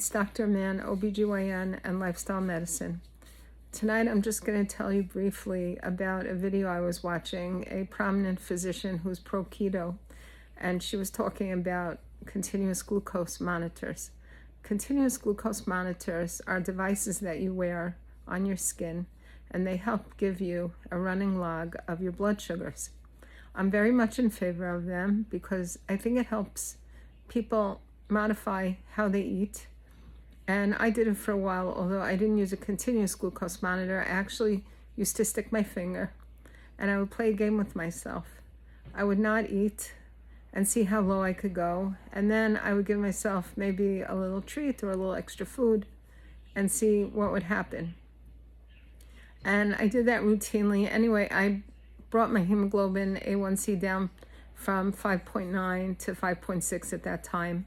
It's Dr. Mann, OBGYN and lifestyle medicine. Tonight I'm just going to tell you briefly about a video I was watching, a prominent physician who's pro-keto, and she was talking about continuous glucose monitors. Continuous glucose monitors are devices that you wear on your skin, and they help give you a running log of your blood sugars. I'm very much in favor of them because I think it helps people modify how they eat. And I did it for a while, although I didn't use a continuous glucose monitor. I actually used to stick my finger and I would play a game with myself. I would not eat and see how low I could go. And then I would give myself maybe a little treat or a little extra food and see what would happen. And I did that routinely. Anyway, I brought my hemoglobin A1C down from 5.9 to 5.6 at that time.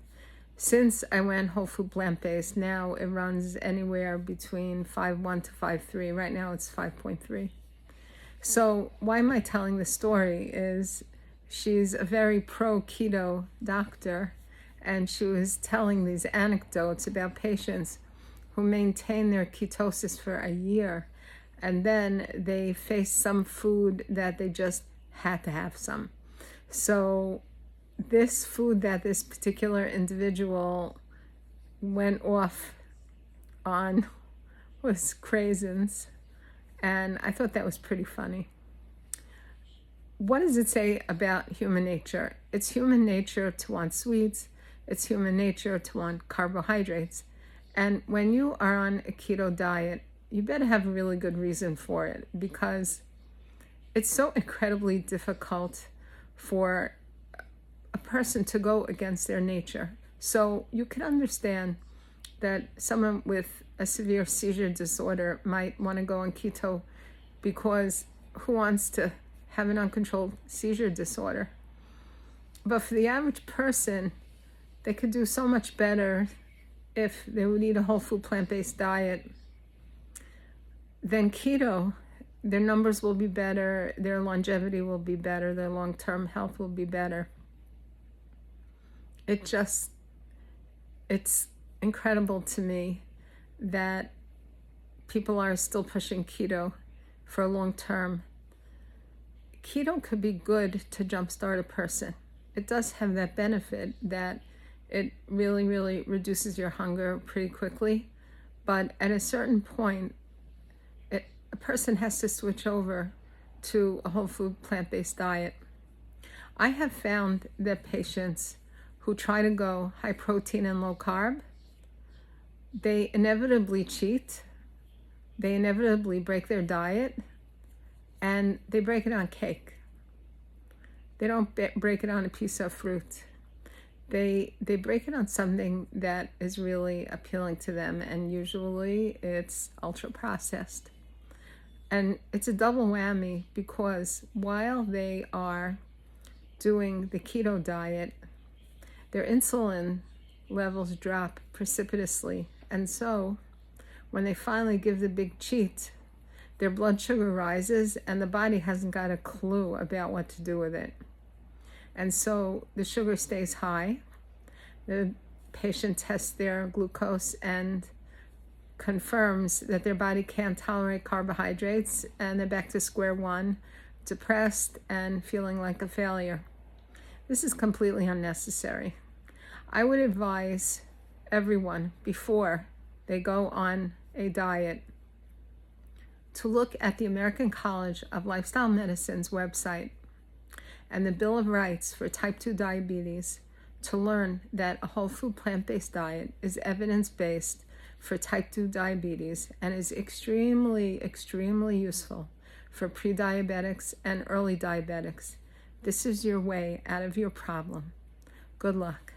Since I went whole food plant-based, now it runs anywhere between 5.1 to 5.3. Right now it's 5.3. So why am I telling this story is she's a very pro-keto doctor, and she was telling these anecdotes about patients who maintain their ketosis for a year, and then they face some food that they just had to have some. So this food that this particular individual went off on was craisins, and I thought that was pretty funny. What does it say about human nature? It's human nature to want sweets. It's human nature to want carbohydrates. And when you are on a keto diet, you better have a really good reason for it, because it's so incredibly difficult for a person to go against their nature. So you can understand that someone with a severe seizure disorder might want to go on keto, because who wants to have an uncontrolled seizure disorder? But for the average person, they could do so much better if they would eat a whole food plant-based diet than keto. Their numbers will be better, their longevity will be better, their long-term health will be better. It's incredible to me that people are still pushing keto for long term. Keto could be good to jumpstart a person. It does have that benefit that it really, really reduces your hunger pretty quickly. But at a certain point, a person has to switch over to a whole food plant-based diet. I have found that patients who try to go high protein and low carb, they inevitably cheat, they inevitably break their diet, and they break it on cake. They don't break it on a piece of fruit. They break it on something that is really appealing to them, and usually it's ultra processed. And it's a double whammy, because while they are doing the keto diet, their insulin levels drop precipitously. And so when they finally give the big cheat, their blood sugar rises and the body hasn't got a clue about what to do with it. And so the sugar stays high. The patient tests their glucose and confirms that their body can't tolerate carbohydrates, and they're back to square one, depressed and feeling like a failure. This is completely unnecessary. I would advise everyone, before they go on a diet, to look at the American College of Lifestyle Medicine's website and the Bill of Rights for type 2 diabetes to learn that a whole food plant-based diet is evidence-based for type 2 diabetes and is extremely, extremely useful for pre-diabetics and early diabetics. This is your way out of your problem. Good luck.